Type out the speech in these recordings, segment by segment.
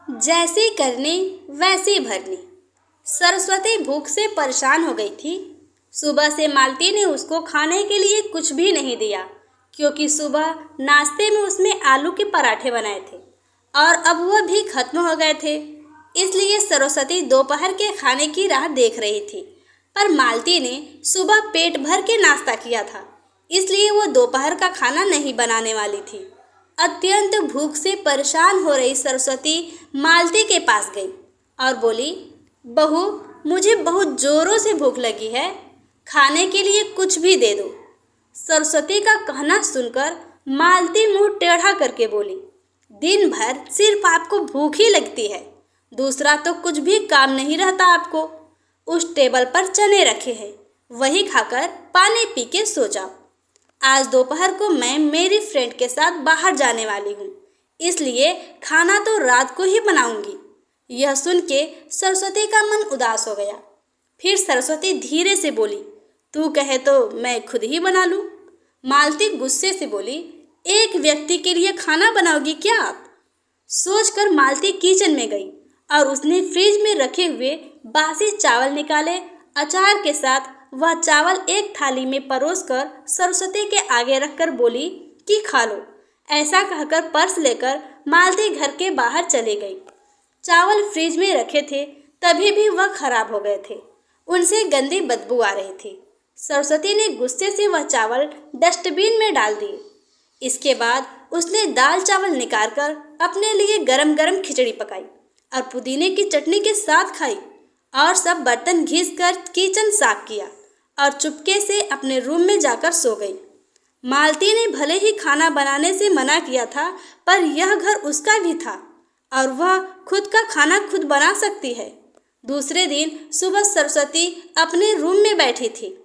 जैसी करनी वैसी भरनी। सरस्वती भूख से परेशान हो गई थी। सुबह से मालती ने उसको खाने के लिए कुछ भी नहीं दिया, क्योंकि सुबह नाश्ते में उसमें आलू के पराठे बनाए थे और अब वह भी खत्म हो गए थे। इसलिए सरस्वती दोपहर के खाने की राह देख रही थी। पर मालती ने सुबह पेट भर के नाश्ता किया था, इसलिए वो दोपहर का खाना नहीं बनाने वाली थी। अत्यंत भूख से परेशान हो रही सरस्वती मालती के पास गई और बोली, बहू, मुझे बहुत जोरों से भूख लगी है, खाने के लिए कुछ भी दे दो। सरस्वती का कहना सुनकर मालती मुंह टेढ़ा करके बोली, दिन भर सिर्फ आपको भूख ही लगती है, दूसरा तो कुछ भी काम नहीं रहता आपको। उस टेबल पर चने रखे हैं, वही खाकर पानी पी के सो जाओ। आज दोपहर को मैं मेरी फ्रेंड के साथ बाहर जाने वाली हूँ, इसलिए खाना तो रात को ही बनाऊंगी। यह सुन के सरस्वती का मन उदास हो गया। फिर सरस्वती धीरे से बोली, तू कहे तो मैं खुद ही बना लूँ। मालती गुस्से से बोली, एक व्यक्ति के लिए खाना बनाओगी क्या आप? सोचकर मालती किचन में गई और उसने फ्रिज में रखे हुए बासी चावल निकाले। अचार के साथ वह चावल एक थाली में परोसकर सरस्वती के आगे रखकर बोली कि खा लो। ऐसा कहकर पर्स लेकर मालती घर के बाहर चली गई। चावल फ्रिज में रखे थे, तभी भी वह खराब हो गए थे, उनसे गंदी बदबू आ रही थी। सरस्वती ने गुस्से से वह चावल डस्टबिन में डाल दिए। इसके बाद उसने दाल चावल निकाल कर अपने लिए गरम गरम खिचड़ी पकाई और पुदीने की चटनी के साथ खाई और सब बर्तन घिस कर किचन साफ किया और चुपके से अपने रूम में जाकर सो गई। मालती ने भले ही खाना बनाने से मना किया था, पर यह घर उसका भी था और वह खुद का खाना खुद बना सकती है। दूसरे दिन सुबह सरस्वती अपने रूम में बैठी थी।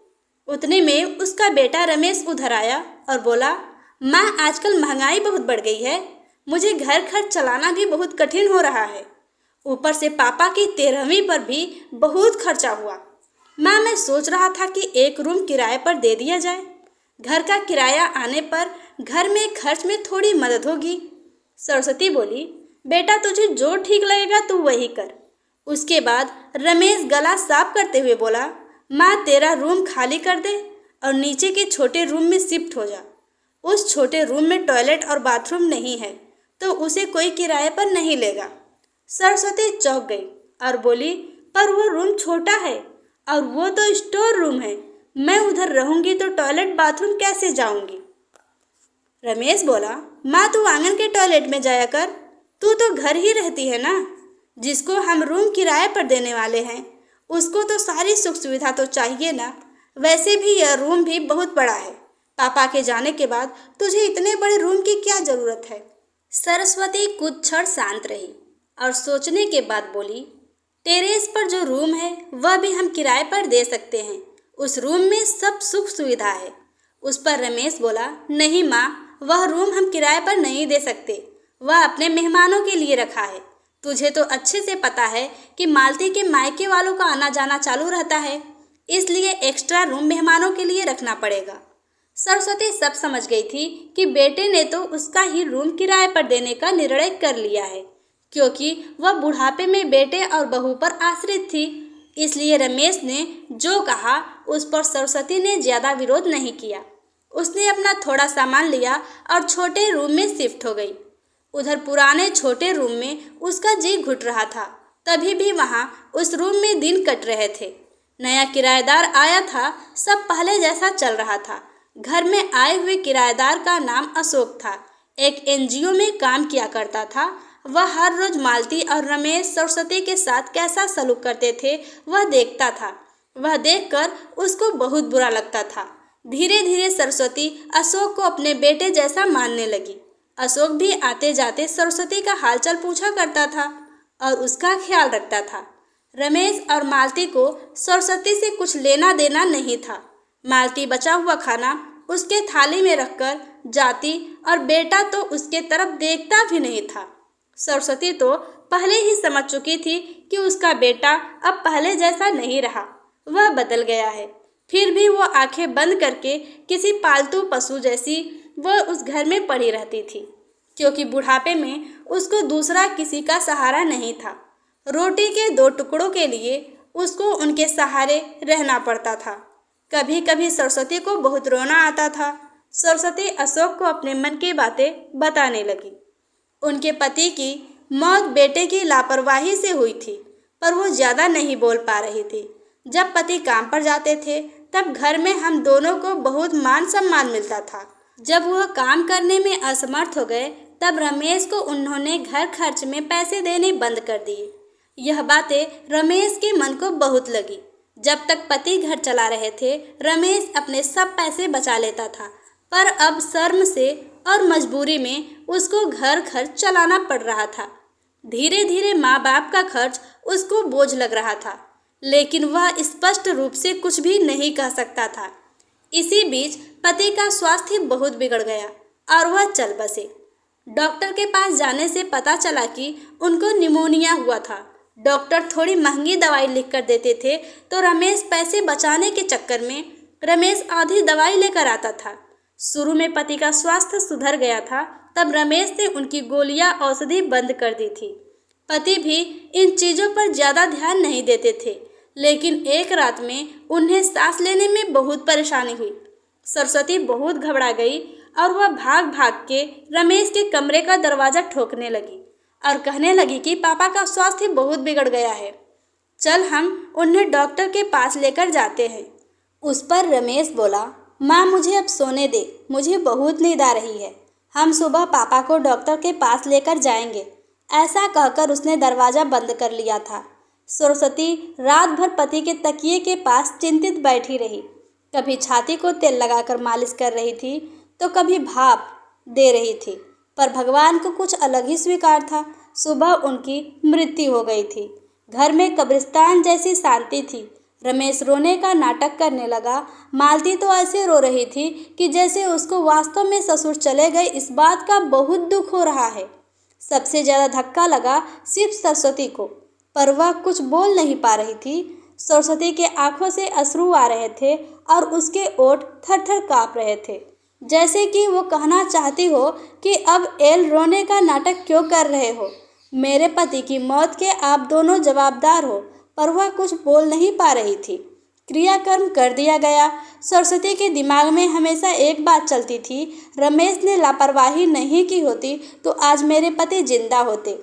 उतने में उसका बेटा रमेश उधर आया और बोला, माँ, आजकल महंगाई बहुत बढ़ गई है, मुझे घर खर्च चलाना भी बहुत कठिन हो रहा है। ऊपर से पापा की 13वीं पर भी बहुत खर्चा हुआ। माँ, मैं सोच रहा था कि एक रूम किराए पर दे दिया जाए, घर का किराया आने पर घर में खर्च में थोड़ी मदद होगी। सरस्वती बोली, बेटा, तुझे जो ठीक लगेगा तू वही कर। उसके बाद रमेश गला साफ करते हुए बोला, माँ, तेरा रूम खाली कर दे और नीचे के छोटे रूम में शिफ्ट हो जा। उस छोटे रूम में टॉयलेट और बाथरूम नहीं है, तो उसे कोई किराए पर नहीं लेगा। सरस्वती चौंक गई और बोली, पर वो रूम छोटा है और वो तो स्टोर रूम है, मैं उधर रहूंगी तो टॉयलेट बाथरूम कैसे जाऊंगी? रमेश बोला, माँ, तू आंगन के टॉयलेट में जाया कर, तू तो घर ही रहती है ना। जिसको हम रूम किराए पर देने वाले हैं उसको तो सारी सुख सुविधा तो चाहिए ना। वैसे भी यह रूम भी बहुत बड़ा है, पापा के जाने के बाद तुझे इतने बड़े रूम की क्या जरूरत है? सरस्वती कुछ क्षण शांत रही और सोचने के बाद बोली, टेरेस पर जो रूम है वह भी हम किराए पर दे सकते हैं, उस रूम में सब सुख सुविधा है। उस पर रमेश बोला, नहीं माँ, वह रूम हम किराए पर नहीं दे सकते, वह अपने मेहमानों के लिए रखा है। तुझे तो अच्छे से पता है कि मालती के मायके वालों का आना जाना चालू रहता है, इसलिए एक्स्ट्रा रूम मेहमानों के लिए रखना पड़ेगा। सरस्वती सब समझ गई थी कि बेटे ने तो उसका ही रूम किराए पर देने का निर्णय कर लिया है, क्योंकि वह बुढ़ापे में बेटे और बहू पर आश्रित थी। इसलिए रमेश ने जो कहा उस पर सरस्वती ने ज़्यादा विरोध नहीं किया। उसने अपना थोड़ा सामान लिया और छोटे रूम में शिफ्ट हो गई। उधर पुराने छोटे रूम में उसका जी घुट रहा था, तभी भी वहाँ उस रूम में दिन कट रहे थे। नया किराएदार आया था, सब पहले जैसा चल रहा था। घर में आए हुए किराएदार का नाम अशोक था, एक एनजीओ में काम किया करता था। वह हर रोज मालती और रमेश सरस्वती के साथ कैसा सलूक करते थे वह देखता था। वह देखकर उसको बहुत बुरा लगता था। धीरे धीरे सरस्वती अशोक को अपने बेटे जैसा मानने लगी। अशोक भी आते जाते सरस्वती का हालचाल पूछा करता था और उसका ख्याल रखता था। रमेश और मालती को सरस्वती से कुछ लेना देना नहीं था। मालती बचा हुआ खाना उसके थाली में रखकर जाती और बेटा तो उसके तरफ देखता भी नहीं था। सरस्वती तो पहले ही समझ चुकी थी कि उसका बेटा अब पहले जैसा नहीं रहा, वह बदल गया है। फिर भी वो आंखें बंद करके किसी पालतू पशु जैसी वह उस घर में पड़ी रहती थी। क्योंकि बुढ़ापे में उसको दूसरा किसी का सहारा नहीं था। रोटी के 2 टुकड़ों के लिए उसको उनके सहारे रहना पड़ता था। कभी कभी सरस्वती को बहुत रोना आता था। सरस्वती अशोक को अपने मन की बातें बताने लगी। उनके पति की मौत बेटे की लापरवाही से हुई थी, पर वो ज़्यादा नहीं बोल पा रही थी। जब पति काम पर जाते थे तब घर में हम दोनों को बहुत मान सम्मान मिलता था। जब वह काम करने में असमर्थ हो गए तब रमेश को उन्होंने घर खर्च में पैसे देने बंद कर दिए। यह बातें रमेश के मन को बहुत लगी। जब तक पति घर चला रहे थे रमेश अपने सब पैसे बचा लेता था, पर अब शर्म से और मजबूरी में उसको घर खर्च चलाना पड़ रहा था। धीरे धीरे माँ बाप का खर्च उसको बोझ लग रहा था, लेकिन वह स्पष्ट रूप से कुछ भी नहीं कह सकता था। इसी बीच पति का स्वास्थ्य बहुत बिगड़ गया और वह चल बसे। डॉक्टर के पास जाने से पता चला कि उनको निमोनिया हुआ था। डॉक्टर थोड़ी महंगी दवाई लिख कर देते थे तो रमेश पैसे बचाने के चक्कर में रमेश आधी दवाई लेकर आता था। शुरू में पति का स्वास्थ्य सुधर गया था, तब रमेश ने उनकी गोलियां औषधि बंद कर दी थी। पति भी इन चीज़ों पर ज़्यादा ध्यान नहीं देते थे, लेकिन एक रात में उन्हें सांस लेने में बहुत परेशानी हुई। सरस्वती बहुत घबरा गई और वह भाग भाग के रमेश के कमरे का दरवाज़ा ठोकने लगी और कहने लगी कि पापा का स्वास्थ्य बहुत बिगड़ गया है, चल हम उन्हें डॉक्टर के पास लेकर जाते हैं। उस पर रमेश बोला, माँ मुझे अब सोने दे, मुझे बहुत नींद आ रही है, हम सुबह पापा को डॉक्टर के पास लेकर जाएंगे। ऐसा कहकर उसने दरवाज़ा बंद कर लिया था। सरस्वती रात भर पति के तकिए के पास चिंतित बैठी रही। कभी छाती को तेल लगाकर मालिश कर रही थी तो कभी भाप दे रही थी, पर भगवान को कुछ अलग ही स्वीकार था। सुबह उनकी मृत्यु हो गई थी। घर में कब्रिस्तान जैसी शांति थी। रमेश रोने का नाटक करने लगा। मालती तो ऐसे रो रही थी कि जैसे उसको वास्तव में ससुर चले गए इस बात का बहुत दुख हो रहा है। सबसे ज़्यादा धक्का लगा सिर्फ सरस्वती को, पर वह कुछ बोल नहीं पा रही थी। सरस्वती के आंखों से अश्रु आ रहे थे और उसके ओठ थर थर काँप रहे थे, जैसे कि वो कहना चाहती हो कि अब एल रोने का नाटक क्यों कर रहे हो, मेरे पति की मौत के आप दोनों जवाबदार हो। पर वह कुछ बोल नहीं पा रही थी। क्रियाकर्म कर दिया गया। सरस्वती के दिमाग में हमेशा एक बात चलती थी, रमेश ने लापरवाही नहीं की होती तो आज मेरे पति जिंदा होते।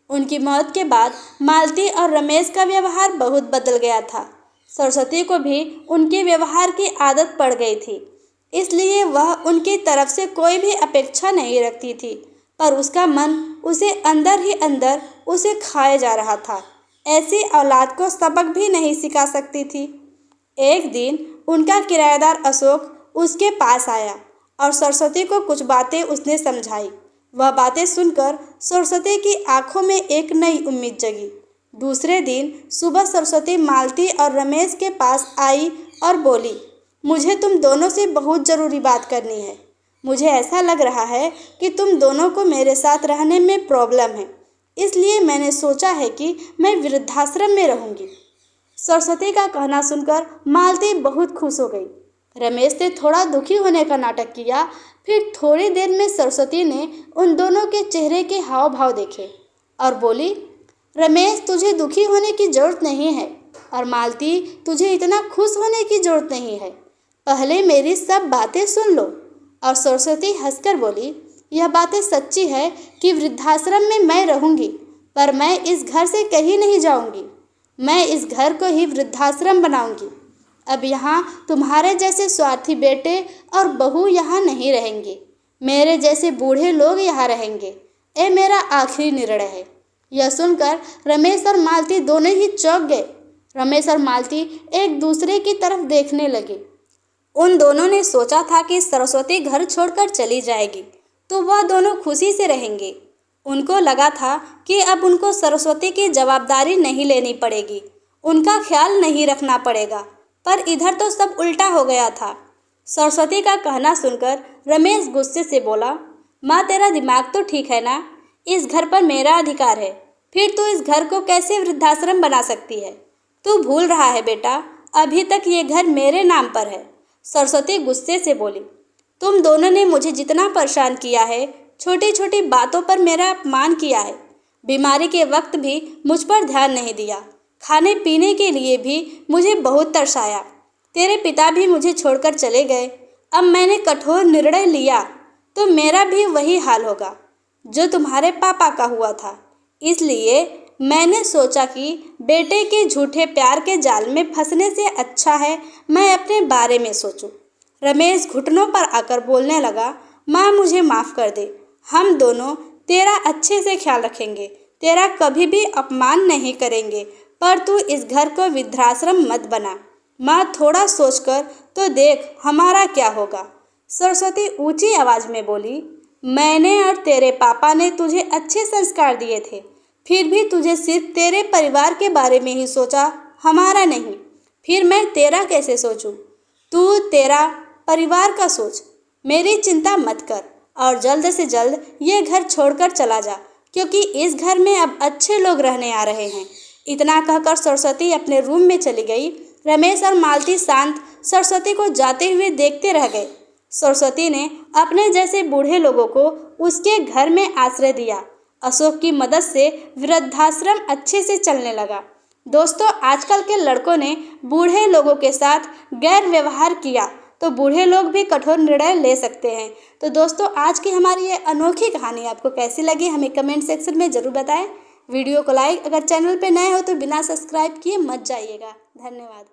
उनकी मौत के बाद मालती और रमेश का व्यवहार बहुत बदल गया था। सरस्वती को भी उनके व्यवहार की आदत पड़ गई थी, इसलिए वह उनकी तरफ से कोई भी अपेक्षा नहीं रखती थी, पर उसका मन उसे अंदर ही अंदर उसे खाए जा रहा था। ऐसी औलाद को सबक भी नहीं सिखा सकती थी। एक दिन उनका किराएदार अशोक उसके पास आया और सरस्वती को कुछ बातें उसने समझाई। वह बातें सुनकर सरस्वती की आंखों में एक नई उम्मीद जगी। दूसरे दिन सुबह सरस्वती मालती और रमेश के पास आई और बोली, मुझे तुम दोनों से बहुत ज़रूरी बात करनी है। मुझे ऐसा लग रहा है कि तुम दोनों को मेरे साथ रहने में प्रॉब्लम है, इसलिए मैंने सोचा है कि मैं वृद्धाश्रम में रहूंगी। सरस्वती का कहना सुनकर मालती बहुत खुश हो गई। रमेश ने थोड़ा दुखी होने का नाटक किया। फिर थोड़ी देर में सरस्वती ने उन दोनों के चेहरे के हाव भाव देखे और बोली, रमेश तुझे दुखी होने की ज़रूरत नहीं है और मालती तुझे इतना खुश होने की ज़रूरत नहीं है। पहले मेरी सब बातें सुन लो। और सरस्वती हंसकर बोली, यह बातें सच्ची है कि वृद्धाश्रम में मैं रहूंगी, पर मैं इस घर से कहीं नहीं जाऊंगी। मैं इस घर को ही वृद्धाश्रम बनाऊंगी। अब यहाँ तुम्हारे जैसे स्वार्थी बेटे और बहू यहाँ नहीं रहेंगे, मेरे जैसे बूढ़े लोग यहाँ रहेंगे। ये मेरा आखिरी निर्णय है। यह सुनकर रमेश और मालती दोनों ही चौंक गए। रमेश और मालती एक दूसरे की तरफ देखने लगे। उन दोनों ने सोचा था कि सरस्वती घर छोड़कर चली जाएगी तो वह दोनों खुशी से रहेंगे। उनको लगा था कि अब उनको सरस्वती की जवाबदारी नहीं लेनी पड़ेगी, उनका ख्याल नहीं रखना पड़ेगा, पर इधर तो सब उल्टा हो गया था। सरस्वती का कहना सुनकर रमेश गुस्से से बोला, माँ तेरा दिमाग तो ठीक है ना, इस घर पर मेरा अधिकार है, फिर तू इस घर को कैसे वृद्धाश्रम बना सकती है? तू भूल रहा है बेटा, अभी तक ये घर मेरे नाम पर है। सरस्वती गुस्से से बोली, तुम दोनों ने मुझे जितना परेशान किया है छोटी छोटी बातों पर मेरा अपमान किया है। बीमारी के वक्त भी मुझ पर ध्यान नहीं दिया। खाने पीने के लिए भी मुझे बहुत तरसाया। तेरे पिता भी मुझे छोड़कर चले गए। अब मैंने कठोर निर्णय लिया तो मेरा भी वही हाल होगा जो तुम्हारे पापा का हुआ था। इसलिए मैंने सोचा कि बेटे के झूठे प्यार के जाल में फंसने से अच्छा है मैं अपने बारे में सोचूं। रमेश घुटनों पर आकर बोलने लगा, माँ मुझे माफ़ कर दे। हम दोनों तेरा अच्छे से ख्याल रखेंगे, तेरा कभी भी अपमान नहीं करेंगे, पर तू इस घर को वृद्धाश्रम मत बना। माँ थोड़ा सोचकर तो देख हमारा क्या होगा। सरस्वती ऊंची आवाज़ में बोली, मैंने और तेरे पापा ने तुझे अच्छे संस्कार दिए थे, फिर भी तुझे सिर्फ तेरे परिवार के बारे में ही सोचा, हमारा नहीं। फिर मैं तेरा कैसे सोचूं? तू तेरा परिवार का सोच। मेरी चिंता मत कर और जल्द से जल्द ये घर छोड़कर चला जा, क्योंकि इस घर में अब अच्छे लोग रहने आ रहे हैं। इतना कहकर सरस्वती अपने रूम में चली गई। रमेश और मालती शांत सरस्वती को जाते हुए देखते रह गए। सरस्वती ने अपने जैसे बूढ़े लोगों को उसके घर में आश्रय दिया। अशोक की मदद से वृद्धाश्रम अच्छे से चलने लगा। दोस्तों, आजकल के लड़कों ने बूढ़े लोगों के साथ गैर व्यवहार किया तो बूढ़े लोग भी कठोर निर्णय ले सकते हैं। तो दोस्तों, आज की हमारी ये अनोखी कहानी आपको कैसी लगी हमें कमेंट सेक्शन में ज़रूर बताएं। वीडियो को लाइक, अगर चैनल पे नए हो तो बिना सब्सक्राइब किए मत जाइएगा। धन्यवाद।